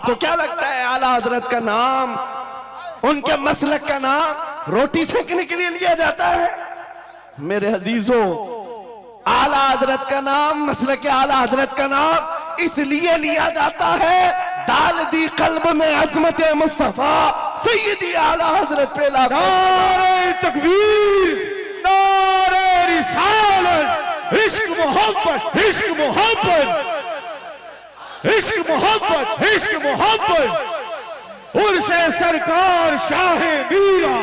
आपको क्या लगता है आला हजरत का नाम, उनके मसलक का नाम रोटी सेकने के लिए लिया जाता है? मेरे अजीजों, आला हजरत का नाम, मसलक आला हजरत का नाम इसलिए लिया जाता है, डाल दी कल्ब में अजमत मुस्तफा सैयदी आला हजरत पे नारे तकबीर, नारे रिसालत, इश्क मोहब्बत, इश्क मोहब्बत, इश्क मोहब्बत, इश्क मोहब्बत, उर्से सरकार शाह मीरा।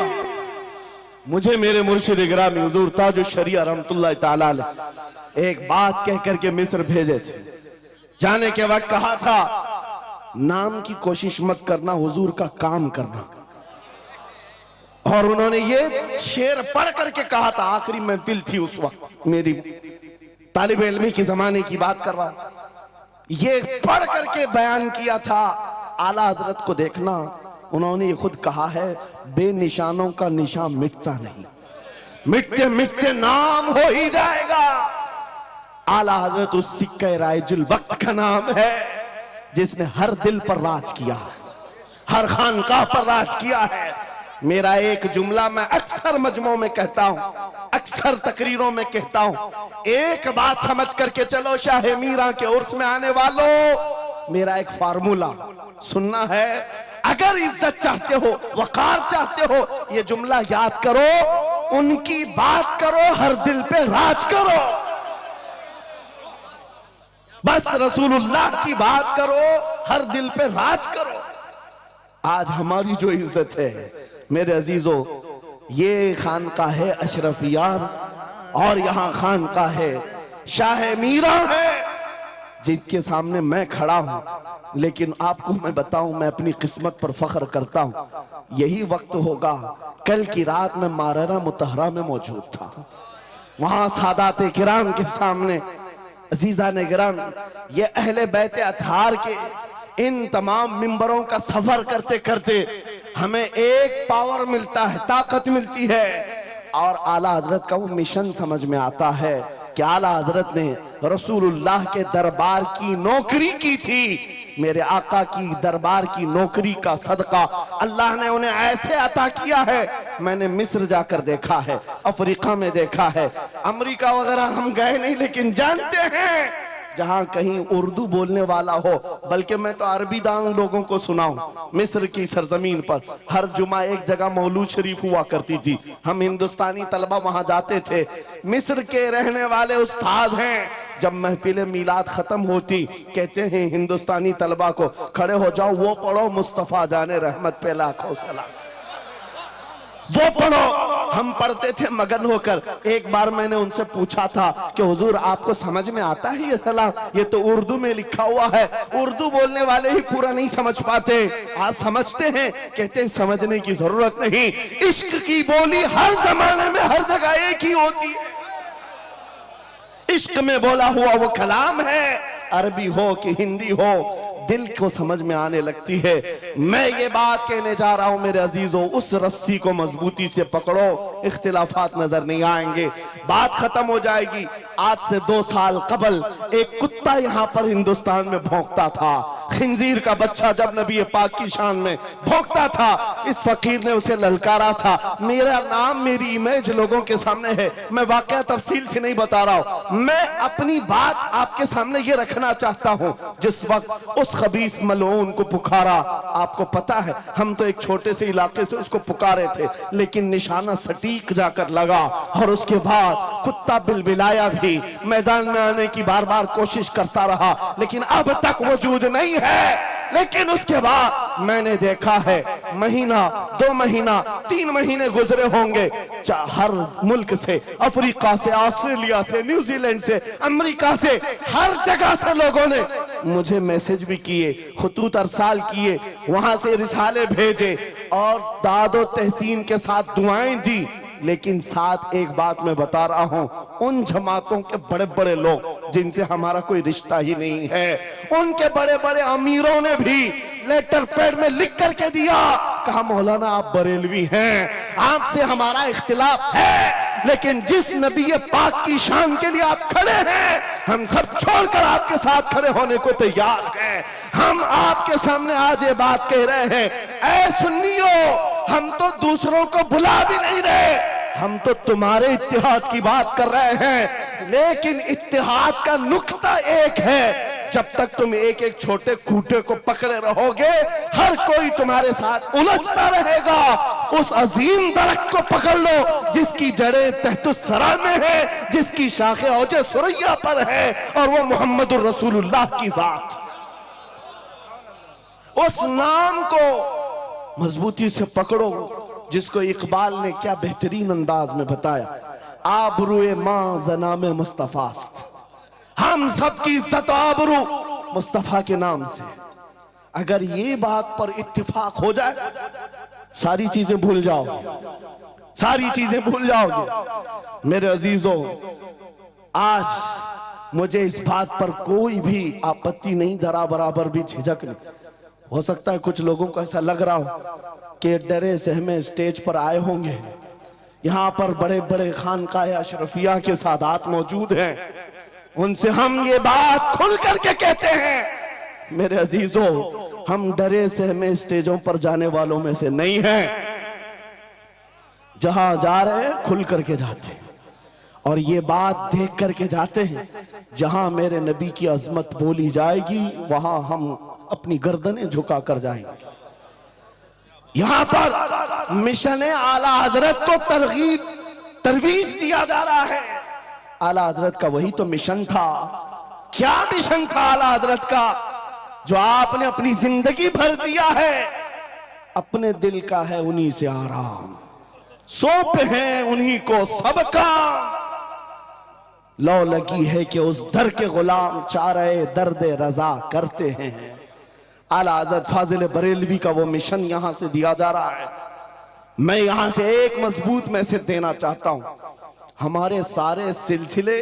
मुझे मेरे मुर्शिद गिरामी हुजूर ताजुश शरिया रहमतुल्लाह ताला अलैह एक बात कह करके मिस्र भेजे थे। जाने के वक्त कहा था नाम की कोशिश मत करना, हुजूर का काम करना। और उन्होंने ये शेर पढ़ करके कहा था, आखिरी महफिल थी उस वक्त, मेरी तालिब इल्मी की जमाने की बात कर रहा हूं, ये पढ़ करके बयान किया था, आला हजरत को देखना। उन्होंने ये खुद कहा है, बेनिशानों का निशान मिटता नहीं, मिटते मिटते नाम हो ही जाएगा। आला हजरत उस सिक्के राइजुल वक्त का नाम है जिसने हर दिल पर राज किया, हर खानकाह पर राज किया है। मेरा एक जुमला मैं अक्सर मजमों में कहता हूं, अक्सर तकरीरों में कहता हूं, एक बात समझ करके चलो शाह मीरा के उर्स में आने वालों, मेरा एक फार्मूला सुनना है। अगर इज्जत चाहते हो, वकार चाहते हो, ये जुमला याद करो, उनकी बात करो, हर दिल पे राज करो। बस रसूलुल्लाह की बात करो, हर दिल पे राज करो। आज हमारी जो इज्जत है मेरे अजीजों, ये खानकाह है अशरफिया और यहां खानकाह है शाह मीरा है, जिनके सामने मैं खड़ा हूं। लेकिन आपको मैं बताऊं, मैं अपनी किस्मत पर फख्र करता हूं। यही वक्त होगा, कल की रात में माररा मुतहरा में मौजूद था, वहां सादात किराम के सामने अजीजा ने गिराम, ये अहले बैत अतहार के इन तमाम मिंबरों का सफर करते करते हमें एक पावर मिलता है, ताकत मिलती है। और आला हजरत का वो मिशन समझ में आता है कि आला हजरत ने रसूलुल्लाह के दरबार की नौकरी की थी। मेरे आका की दरबार की नौकरी का सदका अल्लाह ने उन्हें ऐसे अता किया है। मैंने मिस्र जाकर देखा है, अफ्रीका में देखा है, अमेरिका वगैरह हम गए नहीं, लेकिन जानते हैं जहां कहीं उर्दू बोलने वाला हो, बल्कि मैं तो अरबी दान लोगों को सुनाऊं। मिस्र की सरजमीन पर हर जुमा एक जगह मौलूद शरीफ हुआ करती थी, हम हिंदुस्तानी तलबा वहां जाते थे। मिस्र के रहने वाले उस्ताद हैं, जब महफिल मीलाद खत्म होती कहते हैं हिंदुस्तानी तलबा को, खड़े हो जाओ, वो पढ़ो मुस्तफा जाने रहमत पे लाखों सलाम, वो पढ़ो। हम पढ़ते थे मगन होकर। एक बार मैंने उनसे पूछा था कि हुजूर आपको समझ में आता है ये सलाम? ये तो उर्दू में लिखा हुआ है, उर्दू बोलने वाले ही पूरा नहीं समझ पाते, आप समझते हैं? कहते हैं समझने की जरूरत नहीं, इश्क की बोली हर जमाने में हर जगह एक ही होती है। इश्क में बोला हुआ वो कलाम है, अरबी हो कि हिंदी हो, दिल को समझ में आने लगती है। मैं ये बात कहने जा रहा हूं मेरे अजीजों, उस रस्सी को मजबूती से पकड़ो, इख्तिलाफात नजर नहीं आएंगे, बात खत्म हो जाएगी। आज से 2 साल कबल एक कुत्ता यहां पर हिंदुस्तान में भौंकता था, खिंजीर का बच्चा जब नबी पाक की शान में भौंकता था, इस फकीर ने उसे ललकारा था। मेरा नाम, मेरी इमेज लोगों के सामने है, मैं वाकया तफसील से नहीं बता रहा हूं, मैं अपनी बात आपके सामने ये रखना चाहता हूं। जिस वक्त उस खबीस मलऊन को पुकारा, आपको पता है हम तो एक छोटे से इलाके से उसको पुकारे थे, लेकिन निशाना सटीक जाकर लगा और उसके बाद कुत्ता बिलबिलाया भी, मैदान में आने की बार बार कोशिश करता रहा, लेकिन अब तक वजूद नहीं है। लेकिन उसके बाद मैंने देखा है, महीना, 2 महीना, 3 महीने गुजरे होंगे, हर मुल्क से, अफ्रीका से, ऑस्ट्रेलिया से, न्यूजीलैंड से, अमेरिका से, हर जगह से लोगों ने मुझे मैसेज भी किए, खुतूत अरसाल किए, वहां से रिसाले भेजे और दादो तहसीन के साथ दुआएं दी। लेकिन साथ एक बात मैं बता रहा हूं, उन जमातों के बड़े बड़े लोग जिनसे हमारा कोई रिश्ता ही नहीं है, उनके बड़े बड़े अमीरों ने भी लेटर पैड में लिख करके दिया, कहा मौलाना आप बरेलवी हैं, आपसे हमारा इख्तिलाफ है, लेकिन जिस नबी पाक की शान के लिए आप खड़े हैं, हम सब छोड़कर आपके साथ खड़े होने को तैयार हैं। हम आपके सामने आज ये बात कह रहे हैं, ऐ सुन्नियो, हम तो दूसरों को बुला भी नहीं रहे, हम तो तुम्हारे इत्तेहाद की बात कर रहे हैं। लेकिन इत्तेहाद का नुक्ता एक है, जब तक तुम एक एक छोटे खूंटे को पकड़े रहोगे, हर कोई तुम्हारे साथ उलझता रहेगा। उस अजीम दरख्त को पकड़ लो जिसकी जड़ें तहतुस्सरा में है, जिसकी शाखें औजे सुरैया पर है, और वो मोहम्मदुर रसूलुल्लाह की जात। उस नाम को मजबूती से पकड़ो, जिसको इकबाल ने क्या बेहतरीन अंदाज में बताया, आबरूए मां जनाम मुस्तफास्त, हम सबकी इज्जत आबरू मुस्तफा के नाम से। अगर ये बात पर इत्तिफाक हो जाए, सारी चीजें भूल जाओगे, सारी चीजें भूल जाओगे। मेरे अजीजों, आज मुझे इस बात पर कोई भी आपत्ति नहीं, जरा बराबर भी झिझक नहीं। हो सकता है कुछ लोगों को ऐसा लग रहा हो कि डरे सहमे स्टेज पर आए होंगे, यहां पर बड़े बड़े खानकाह अशरफिया के सादात मौजूद हैं, उनसे हम ये बात खुल करके कहते हैं। मेरे अजीजों, हम डरे सहमे स्टेजों पर जाने वालों में से नहीं हैं। जहां जा रहे हैं खुल करके जाते हैं, और ये बात देख करके जाते हैं, जहां मेरे नबी की अजमत बोली जाएगी वहां हम अपनी गर्दनें झुका कर जाएंगे। यहां पर मिशन आला हजरत को तरवीज दिया जा रहा है। आला हजरत का वही तो मिशन था। क्या मिशन था आला हजरत का, जो आपने अपनी जिंदगी भर दिया है? अपने दिल का है उन्हीं से आराम, सौंप है उन्हीं को सब काम, लौ लगी है कि उस दर के गुलाम चारे दर्द रजा करते हैं। आला हजरत फाजिल बरेलवी का वो मिशन यहां से दिया जा रहा है। मैं यहां से एक मजबूत मैसेज देना चाहता हूं, हमारे सारे सिलसिले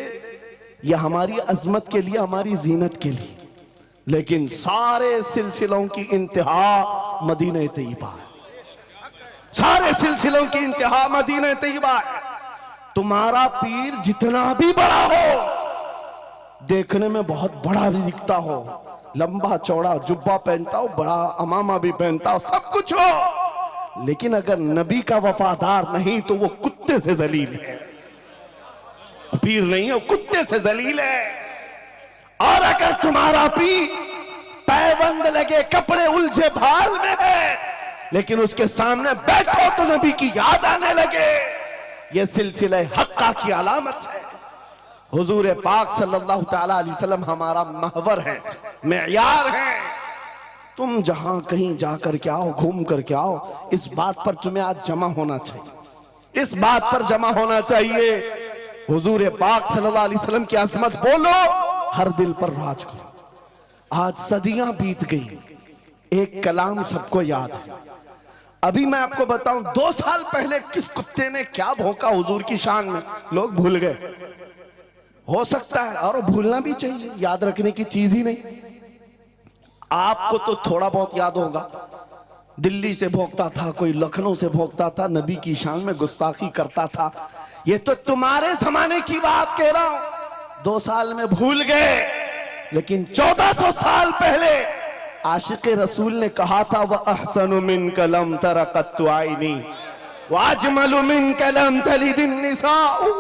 ये हमारी अजमत के लिए, हमारी जीनत के लिए, लेकिन सारे सिलसिलों की इंतहा मदीना तैयबा है। सारे सिलसिलों की इंतहा मदीना तैयबा है। तुम्हारा पीर जितना भी बड़ा हो, देखने में बहुत बड़ा भी दिखता हो, लंबा चौड़ा जुब्बा पहनता हो, बड़ा अमामा भी पहनता हो, सब कुछ हो, लेकिन अगर नबी का वफादार नहीं तो वो कुत्ते से जलील है। पीर नहीं है, कुत्ते से जलील है। और अगर तुम्हारा पीर पैबंद लगे, कपड़े उलझे भाल में है, लेकिन उसके सामने बैठो तो नबी की याद आने लगे, ये सिलसिला हक्का की अलामत है। हुजूर पाक सल्लल्लाहु ताला अलैहि वसल्लम हमारा महवर है, मेयार है। तुम जहां कहीं जाकर के आओ, घूम करके आओ, इस बात पर तुम्हें आज जमा होना चाहिए, इस बात पर जमा होना चाहिए। हुजूर पाक सल्लल्लाहु अलैहि वसल्लम की अज़मत बोलो, हर दिल पर राज करो। आज सदियां बीत गई, एक कलाम सबको याद है। अभी मैं आपको बताऊं, 2 साल पहले किस कुत्ते ने क्या भौंका हुजूर की शान में, लोग भूल गए। हो सकता है, और भूलना भी चाहिए, याद रखने की चीज ही नहीं। आपको तो थोड़ा बहुत याद होगा, दिल्ली से भौंकता था, कोई लखनऊ से भौंकता था, नबी की शान में गुस्ताखी करता था। ये तो तुम्हारे जमाने की बात कह रहा हूं, 2 साल में भूल गए, लेकिन 1400 साल पहले आशिक़ रसूल ने कहा था, वह अहसनु मिन कलम तरक़त्तु आइनी व अजमलु मिन कलम तलिदिन निसाउ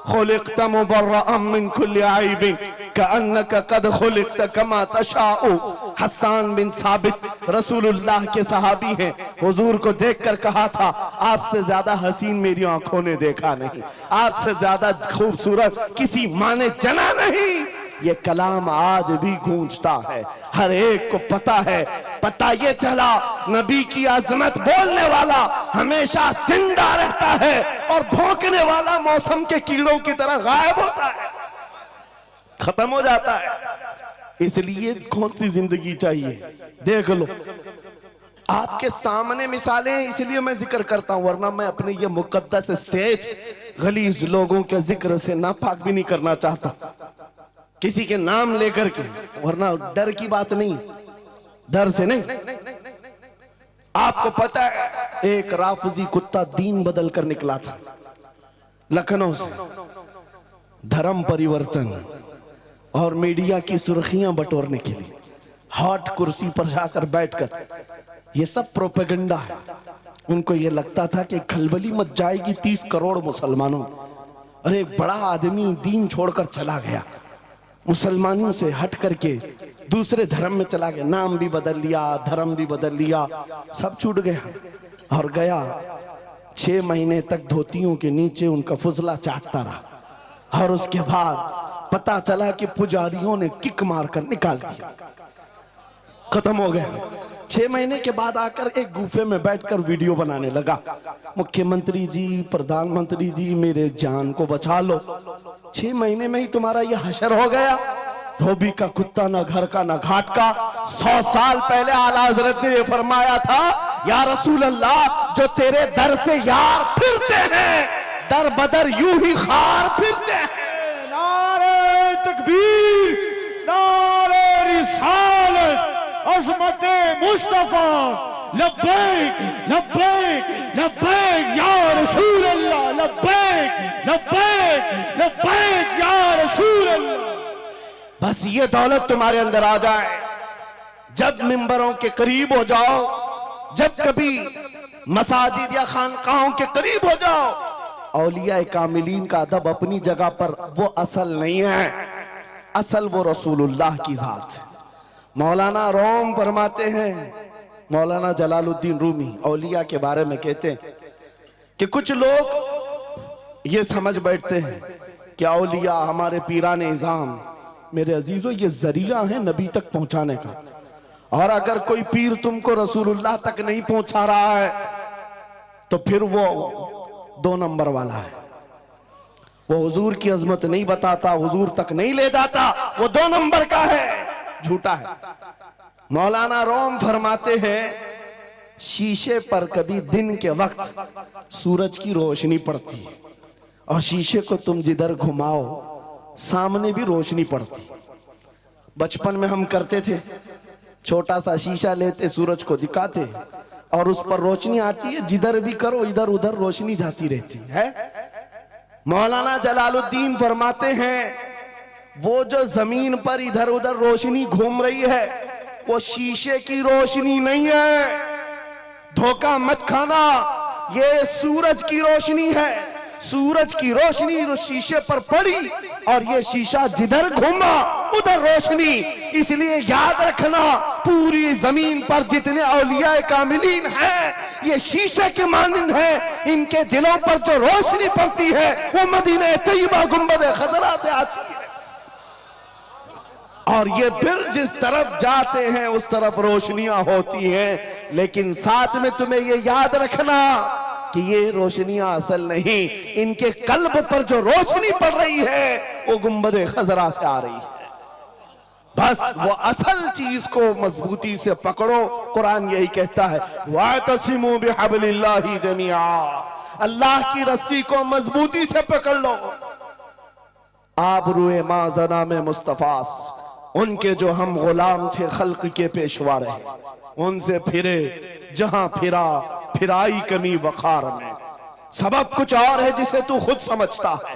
खुलिक़्त मुबर्रअम मिन कुल्लि आइबिन कअन्नका क़द खुलिक़्त कमा तशाउ। हस्सान बिन साबित रसूलुल्लाह के सहाबी हैं, हुजूर को देखकर कहा था, आपसे ज्यादा हसीन मेरी आंखों ने देखा नहीं, आपसे ज्यादा खूबसूरत किसी माँ ने जना नहीं। ये कलाम आज भी गूंजता है, हर एक को पता है। पता ये चला, नबी की अजमत बोलने वाला हमेशा जिंदा रहता है, और भौंकने वाला मौसम के कीड़ों की तरह गायब होता है, खत्म हो जाता है। इसलिए कौन सी जिंदगी चाहिए, देख लो। आपके सामने मिसालें हैं, इसलिए मैं जिक्र करता हूं, वरना मैं अपने ये मुकद्दस स्टेज गलीज लोगों के जिक्र से नापाक भी नहीं करना चाहता, किसी के नाम लेकर के, वरना डर की बात नहीं, डर से नहीं। आपको पता है, एक राफजी कुत्ता दीन बदल कर निकला था, लखनऊ से धर्म परिवर्तन और मीडिया की सुर्खियां बटोरने के लिए हॉट कुर्सी पर जाकर बैठकर, ये सब प्रोपेगेंडा है। उनको ये लगता था कि खलबली मच जाएगी 30 करोड़ मुसलमानों। अरे एक बड़ा आदमी दीन छोड़कर चला गया, मुसलमानों से हट करके दूसरे धर्म में चला गया, नाम भी बदल लिया, धर्म भी बदल लिया, सब छूट गया और गया 6 महीने तक धोतियों के नीचे उनका फुजला चाटता रहा। और उसके बाद पता चला कि पुजारियों ने किक मारकर निकाल दिया, खत्म हो गया। 6 महीने के बाद आकर एक गुफे में बैठकर वीडियो बनाने लगा, मुख्यमंत्री जी, प्रधानमंत्री जी, मेरे जान को बचा लो। 6 महीने में ही तुम्हारा ये हशर हो गया। धोबी का कुत्ता, ना घर का ना घाट का। 100 साल पहले आला हजरत ने ये फरमाया था, या रसूल अल्लाह, जो तेरे दर से यार फिरते हैं, दर बदर यूं ही खार फिरते हैं। नारे तकबीर, नारे रिसालत, अज़मते मुस्तफा, लब्बैक लब्बैक लब्बैक या रसूल अल्लाह, लब्बैक लब्बैक लब्बैक या रसूल अल्लाह। बस ये दौलत तुम्हारे अंदर आ जाए, जब मिंबरों के करीब हो जाओ, जब कभी मसाजिद या खानकाहों के करीब हो जाओ। औलिया कामिलीन का अदब अपनी जगह पर, वो असल नहीं है, असल वो रसूलुल्लाह की जात। मौलाना रोम फरमाते हैं, मौलाना जलालुद्दीन रूमी औलिया के बारे में कहते हैं कि कुछ लोग ये समझ बैठते हैं कि औलिया हमारे पीरान इज़ाम, मेरे अजीजों, ये जरिया है नबी तक पहुंचाने का। और अगर कोई पीर तुमको रसूलुल्लाह तक नहीं पहुंचा रहा है तो फिर वो 2 नंबर वाला है। वो हुजूर की अजमत नहीं बताता, हुजूर तक नहीं ले जाता, वो 2 नंबर का है, झूठा है। मौलाना रोम फरमाते हैं, शीशे पर कभी दिन के वक्त सूरज की रोशनी पड़ती है और शीशे को तुम जिधर घुमाओ सामने भी रोशनी पड़ती। बचपन में हम करते थे, छोटा सा शीशा लेते, सूरज को दिखाते और उस पर रोशनी आती है, जिधर भी करो इधर उधर रोशनी जाती रहती है। मौलाना जलालुद्दीन फरमाते हैं, वो जो जमीन पर इधर उधर रोशनी घूम रही है वो शीशे की रोशनी नहीं है, धोखा मत खाना, ये सूरज की रोशनी है। सूरज की रोशनी जो शीशे पर पड़ी और ये शीशा जिधर घूमा उधर रोशनी। इसलिए याद रखना, पूरी जमीन पर जितने औलिया कामिलीन हैं ये शीशे के मानंद हैं। इनके दिलों पर जो रोशनी पड़ती है वो मदीना तैयबा गुंबद खजरा से आती है और ये फिर जिस तरफ जाते हैं उस तरफ रोशनियां होती हैं। लेकिन साथ में तुम्हें ये याद रखना कि ये रोशनियां असल नहीं, इनके कल्ब पर जो रोशनी पड़ रही है वो गुंबद खजरा से आ रही है। बस वो असल चीज को मजबूती से पकड़ो। कुरान यही कहता है, वातसिमू बिहब्लिल्लाहि जमीआ, अल्लाह की रस्सी को मजबूती से पकड़ लो। आबरूए माज़ना में मुस्तफास, उनके जो हम गुलाम थे, खल्क के पेशवा रहे, उनसे फिरे जहां फिरा फिराई कमी वखार में। सबब कुछ और है जिसे तू खुद समझता है,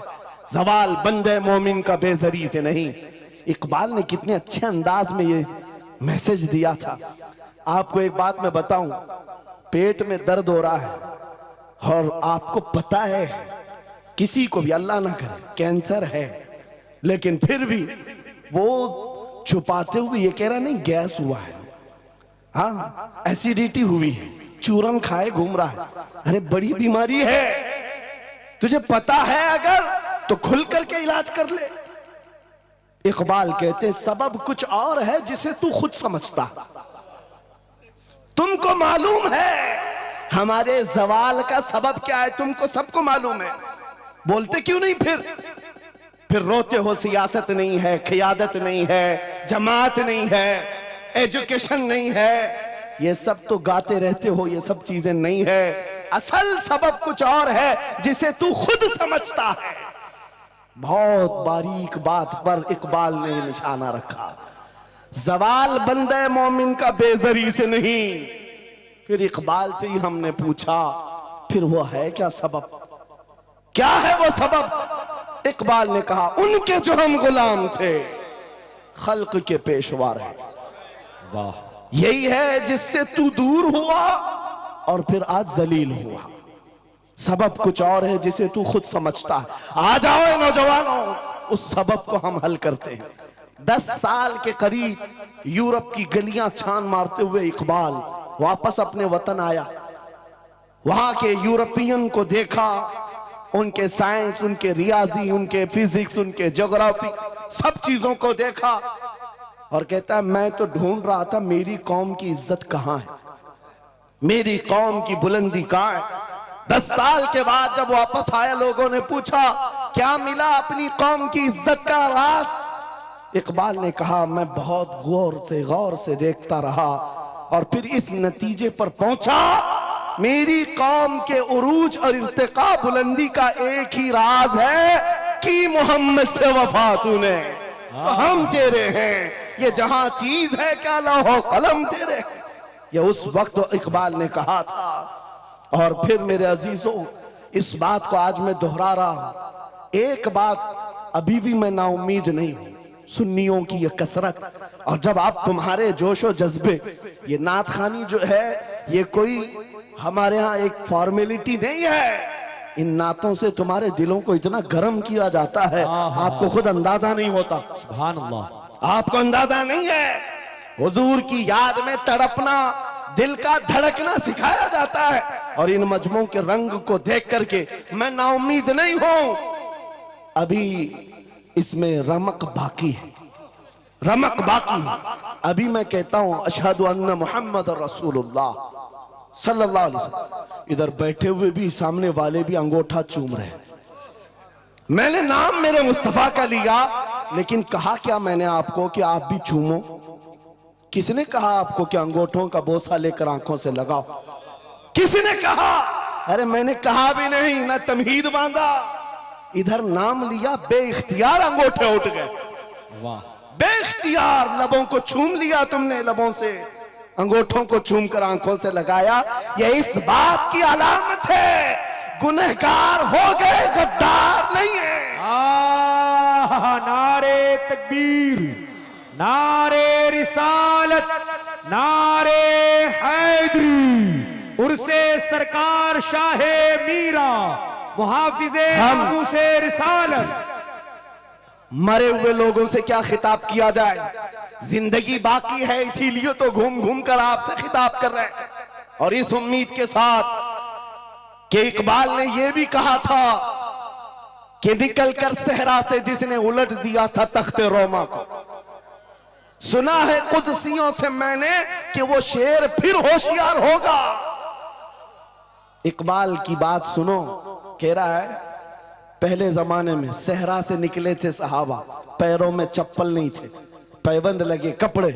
जवाल बंदे मोमिन का बेजरी से नहीं। इकबाल ने कितने अच्छे अंदाज में ये मैसेज दिया था। आपको एक बात मैं बताऊं, पेट में दर्द हो रहा है और आपको पता है किसी को भी, अल्लाह ना करे, कैंसर है, लेकिन फिर भी वो छुपाते हुए ये कह रहा नहीं गैस हुआ है, हाँ एसिडिटी हुई है, चूरन खाए घूम रहा है। अरे बड़ी बीमारी है, तुझे पता है अगर तो खुल करके इलाज कर ले। इकबाल कहते सबब कुछ और है जिसे तू खुद समझता। तुमको मालूम है हमारे जवाल का सबब क्या है, तुमको सबको मालूम है, बोलते क्यों नहीं? फिर रोते हो सियासत नहीं है, क़ियादत नहीं है, जमात नहीं है, एजुकेशन नहीं है, ये सब तो गाते रहते हो, ये सब चीजें नहीं है। असल सबब कुछ और है जिसे तू खुद समझता है। बहुत बारीक बात पर इकबाल ने निशाना रखा। जवाल बंदे मोमिन का बेजरी से नहीं। फिर इकबाल से ही हमने पूछा, फिर वो है क्या सबब? क्या है वो सबब? इकबाल ने कहा उनके जो हम गुलाम थे, खल्क के पेशवा रहे। वाह। यही है जिससे तू दूर हुआ और फिर आज जलील हुआ। सबब कुछ और है जिसे तू खुद समझता है। आ जाओ नौजवानों, उस सबब को हम हल करते हैं। 10 साल के करीब यूरोप की गलियां छान मारते हुए इकबाल वापस अपने वतन आया। वहां के यूरोपियन को देखा, उनके साइंस, उनके रियाजी, उनके फिजिक्स, उनके ज्योग्राफी, सब चीजों को देखा और कहता है मैं तो ढूंढ रहा था मेरी कौम की इज्जत कहां है, मेरी कौम की बुलंदी कहां है। 10 साल के बाद जब वापस आया, लोगों ने पूछा क्या मिला अपनी कौम की इज्जत का राज? इकबाल ने कहा मैं बहुत गौर से देखता रहा और फिर इस नतीजे पर पहुंचा, मेरी कौम के उरूज और इर्तिका बुलंदी का एक ही राज है कि मोहम्मद से वफा तूने, तो हम तेरे हैं। ये जहां चीज है क्या लौहो कलम तेरे। ये उस वक्त इकबाल ने कहा था। और फिर मेरे अजीजों, इस बात को आज मैं दोहरा रहा हूं। एक बात अभी भी मैं नाउम्मीद नहीं हूं, सुन्नियों की ये कसरत। और जब आप तुम्हारे जोशो जज्बे, ये नात खानी जो है ये कोई हमारे यहाँ एक फॉर्मेलिटी नहीं है। इन नातों से तुम्हारे दिलों को इतना गर्म किया जाता है, आपको खुद अंदाजा नहीं होता। सुभान अल्लाह। आपको अंदाजा नहीं है। हुजूर की याद में तड़पना, दिल का धड़कना सिखाया जाता है। और इन मजमों के रंग को देख करके मैं नाउम्मीद नहीं हूं। अभी इसमें रमक बाकी है, रमक बाकी है। अभी मैं कहता हूं अशहदु अन्ना मुहम्मद रसूलुल्लाह सल्लल्लाहु अलैहि वसल्लम। इधर बैठे हुए भी, सामने वाले भी अंगूठा चूम रहे। मैंने नाम मेरे मुस्तफा का लिया, लेकिन कहा क्या मैंने आपको कि आप भी चूमो? किसने कहा आपको कि अंगूठों का बोसा लेकर आंखों से लगाओ? किसी ने कहा? अरे मैंने कहा भी नहीं, ना तमहीद बांधा। इधर नाम लिया, बेइख्तियार अंगूठे उठ गए। वाह। बेइख्तियार लबों को चूम लिया तुमने, लबों से अंगूठों को चूम कर आंखों से लगाया। यह इस बात की अलामत है गुनहगार हो गए, गद्दार नहीं है। नारे तकबीर, नारे रिसालत, नारे हैदरी, उर्से सरकार शाहे मीरा, मुहाफिजे हम से रिसालत। मरे हुए लोगों से क्या खिताब किया जाए? जिंदगी बाकी है, इसीलिए तो घूम घूम कर आपसे खिताब कर रहे हैं। और इस उम्मीद के साथ कि इकबाल ने यह भी कहा था कि निकल कर सहरा से जिसने उलट दिया था तख्ते रोमा को, सुना है कुदसियों से मैंने कि वो शेर फिर होशियार होगा। इकबाल की बात सुनो, कह रहा है पहले जमाने में सहरा से निकले थे सहाबा, पैरों में चप्पल नहीं थे, पैबंद लगे कपड़े,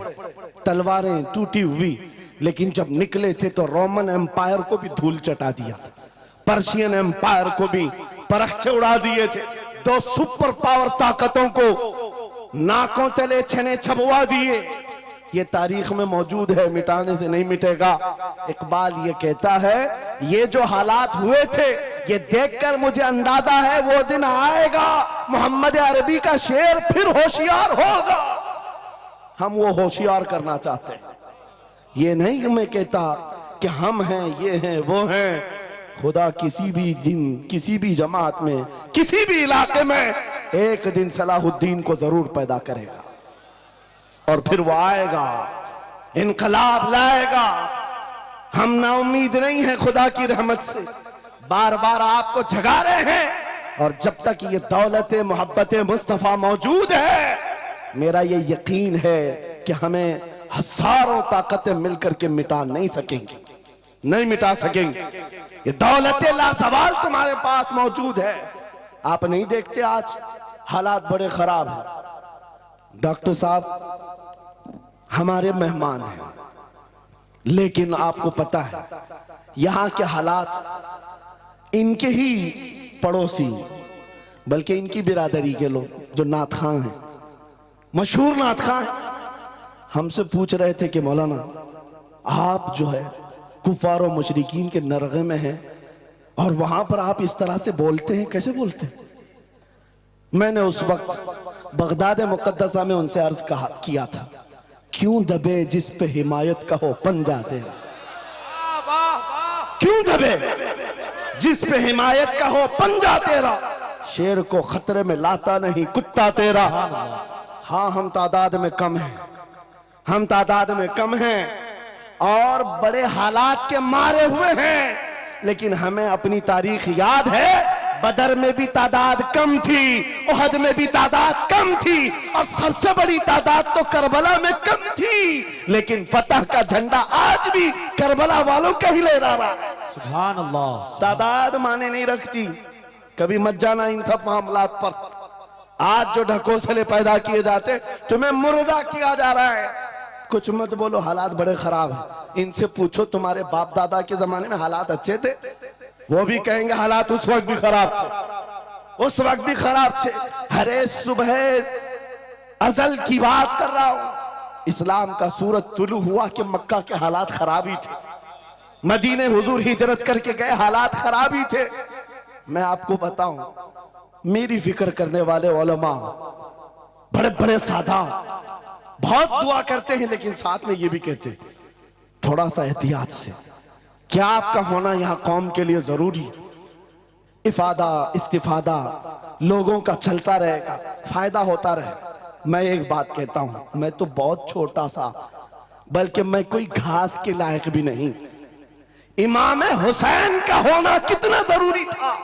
तलवारें टूटी हुई, लेकिन जब निकले थे तो रोमन एम्पायर को भी धूल चटा दिया था, पर्शियन एम्पायर को भी परखचे उड़ा दिए थे। 2 सुपर पावर ताकतों को नाकों तले छने छबवा दिए। ये तारीख में मौजूद है, मिटाने से नहीं मिटेगा। इकबाल ये कहता है ये जो हालात हुए थे, ये देखकर मुझे अंदाजा है वो दिन आएगा मोहम्मद अरबी का शेर फिर होशियार होगा। हम वो होशियार करना चाहते हैं। ये नहीं कि मैं कहता कि हम हैं, ये हैं, वो हैं। खुदा किसी भी दिन, किसी भी जमात में, किसी भी इलाके में एक दिन सलाहुद्दीन को जरूर पैदा करेगा और फिर वो आएगा, इनकलाब लाएगा। हम नाउम्मीद नहीं है खुदा की रहमत से, बार बार आपको जगा रहे हैं। और जब तक ये दौलत मोहब्बत मुस्तफा मौजूद है, मेरा ये यकीन है कि हमें हजारों ताकतें मिलकर के मिटा नहीं सकेंगी, नहीं मिटा सकेंगे। ये दौलत लासवाल तुम्हारे पास मौजूद है। आप नहीं देखते आज हालात बड़े खराब हैं। डॉक्टर साहब हमारे मेहमान हैं, लेकिन आपको पता है यहां के हालात इनके ही पड़ोसी, बल्कि इनकी बिरादरी के लोग जो नात खां हैं, मशहूर नात खां हैं, हमसे पूछ रहे थे कि मौलाना आप जो है कुफार और मुशरिकीन के नरगे में हैं, और वहां पर आप इस तरह से बोलते हैं, कैसे बोलते हैं? मैंने उस वक्त बगदाद मुकद्दसा में उनसे अर्ज किया था, क्यों दबे जिस पे हिमायत का हो पंजा तेरा, क्यों दबे जिस पे हिमायत का हो पंजा तेरा, शेर को खतरे में लाता नहीं कुत्ता तेरा। हाँ, हम तादाद में कम हैं, हम तादाद में कम हैं और बड़े हालात के मारे हुए हैं, लेकिन हमें अपनी तारीख याद है। बदर में भी तादाद कम थी, उहद में भी तादाद कम थी, और सबसे बड़ी तादाद तो करबला में कम थी, लेकिन फतह का झंडा आज भी करबला वालों का ही लहरा रहा है। सुभान अल्लाह। तादाद माने नहीं रखती, कभी मत जाना इन सब मामलात पर। आज जो ढकोसले पैदा किए जाते, तुम्हें मुर्दा किया जा रहा है। कुछ मत बोलो, हालात बड़े खराब हैं। इनसे पूछो तुम्हारे बाप दादा के जमाने में हालात अच्छे थे, वो भी कहेंगे हालात उस वक्त भी खराब थे, उस वक्त भी खराब थे। हरे सुबह अजल की बात कर रहा हूं, इस्लाम का सूरज तुलू हुआ कि मक्का के हालात खराब ही थे, मदीने हुजूर हिजरत करके गए, हालात खराब ही थे। मैं आपको बताऊं, मेरी फिक्र करने वाले उलमा बड़े बड़े सादा बहुत दुआ करते हैं, लेकिन साथ में ये भी कहते हैं थोड़ा सा एहतियात से। क्या आपका होना यहां कौम के लिए जरूरी, इफादा इस्तिफादा लोगों का चलता रहेगा, फायदा होता रहे। मैं एक बात कहता हूं, मैं तो बहुत छोटा सा, बल्कि मैं कोई घास के लायक भी नहीं। इमाम हुसैन का होना कितना जरूरी था।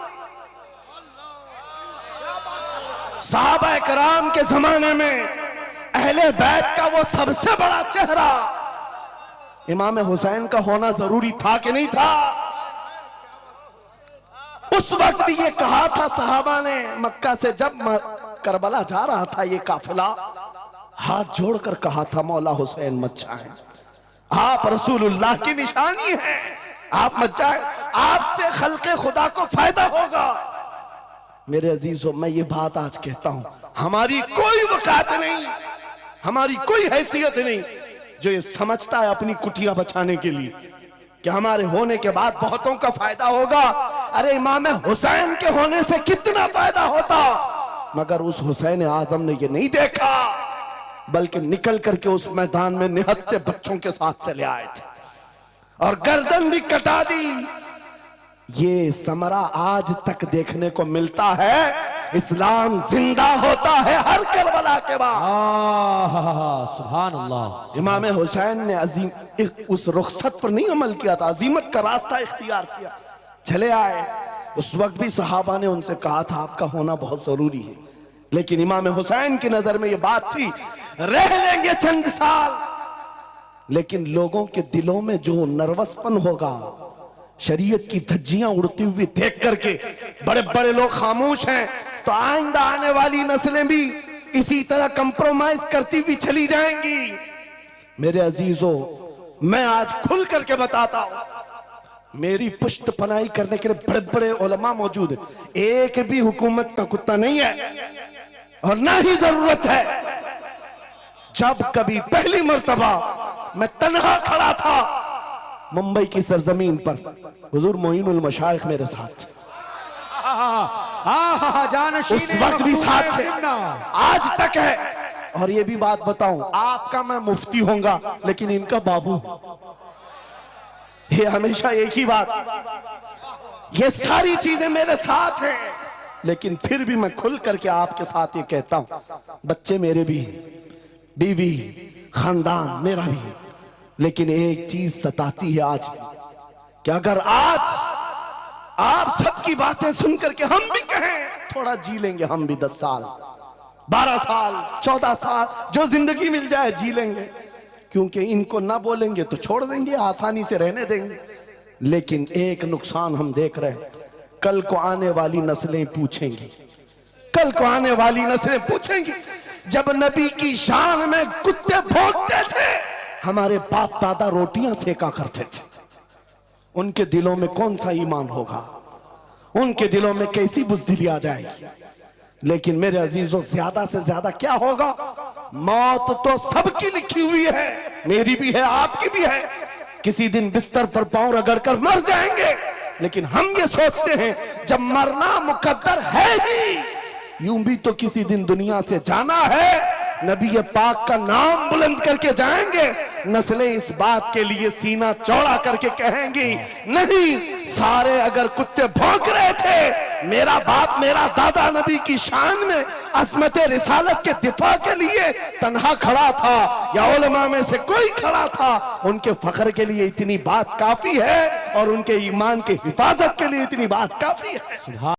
सहाबा कराम के जमाने में अहले बैत का वो सबसे बड़ा चेहरा इमाम हुसैन का होना जरूरी था कि नहीं था? उस वक्त भी ये कहा था सहाबा ने, मक्का से जब करबला जा रहा था ये काफिला, हाथ जोड़कर कहा था मौला हुसैन मत जाए, आप रसूलुल्लाह की निशानी है, आप मत जाए, आपसे खल्के खुदा को फायदा होगा। मेरे अजीजों, मैं ये बात आज कहता हूं, हमारी कोई वकात नहीं, हमारी कोई हैसियत नहीं जो ये समझता है अपनी कुटिया बचाने के लिए कि हमारे होने के बाद बहुतों का फायदा होगा। अरे इमाम हुसैन के होने से कितना फायदा होता, मगर उस हुसैन आजम ने ये नहीं देखा, बल्कि निकल करके उस मैदान में निहत्ते बच्चों के साथ चले आए थे और गर्दन भी कटा दी। ये समरा आज तक देखने को मिलता है। इस्लाम जिंदा होता है हर करबला के बाद। सुभान अल्लाह। इमाम हुसैन ने अजीम उस रुखसत पर नहीं अमल किया था, अजीमत का रास्ता इख्तियार किया, चले आए। उस वक्त भी सहाबा ने उनसे कहा था आपका होना बहुत जरूरी है, लेकिन इमाम हुसैन की नजर में यह बात थी रह लेंगे चंद साल, लेकिन लोगों के दिलों में जो नर्वसपन होगा, शरीयत की धज्जियां उड़ती हुई देख करके बड़े बड़े लोग खामोश हैं, तो आइंदा आने वाली नस्लें भी इसी तरह कंप्रोमाइज करती हुई चली जाएंगी। मेरे अजीजों, मैं आज खुल करके बताता हूं, मेरी पुष्ट पनाही करने के लिए बड़े बड़े उलमा मौजूद है, एक भी हुकूमत का कुत्ता नहीं है और ना ही जरूरत है। जब कभी पहली मर्तबा मैं तन्हा खड़ा था मुंबई की सरजमीन पर, हुजूर मोइनुल मशाइख मेरे साथ, उस वक्त भी साथ थे, आज तक है। और ये भी बात बताऊं, आपका मैं मुफ्ती होऊंगा लेकिन इनका बाबू, ये हमेशा एक ही बात। ये सारी चीजें मेरे साथ हैं, लेकिन फिर भी मैं खुल करके आपके साथ ये कहता हूं, बच्चे मेरे भी, बीवी, खानदान मेरा भी है, लेकिन एक चीज सताती है आज कि अगर आज आप सबकी बातें सुन करके हम भी कहें थोड़ा जी लेंगे, हम भी 10 साल 12 साल 14 साल जो जिंदगी मिल जाए जी लेंगे, क्योंकि इनको ना बोलेंगे तो छोड़ देंगे, आसानी से रहने देंगे। लेकिन एक नुकसान हम देख रहे हैं, कल को आने वाली नस्लें पूछेंगी, कल को आने वाली नस्लें पूछेंगी, जब नबी की शान में कुत्ते भौंकते थे, हमारे बाप दादा रोटियां सेका करते थे, उनके दिलों में कौन सा ईमान होगा, उनके दिलों में कैसी बुज़दिली आ जाएगी। लेकिन मेरे अजीजों, ज्यादा से ज्यादा क्या होगा, मौत तो सबकी लिखी हुई है, मेरी भी है, आपकी भी है। किसी दिन बिस्तर पर पांव रगड़ कर मर जाएंगे, लेकिन हम ये सोचते हैं जब मरना मुकद्दर है ही, यूं भी तो किसी दिन दुनिया से जाना है, नबी पाक का नाम बुलंद करके जाएंगे, नस्लें इस बात के लिए सीना चौड़ा करके कहेंगी, नहीं सारे अगर कुत्ते भौंक रहे थे, मेरा बाप मेरा दादा नबी की शान में अज़मत रिसालत के दिफा के लिए तन्हा खड़ा था या उलमा में से कोई खड़ा था, उनके फख्र के लिए इतनी बात काफी है और उनके ईमान के हिफाजत के लिए इतनी बात काफी है।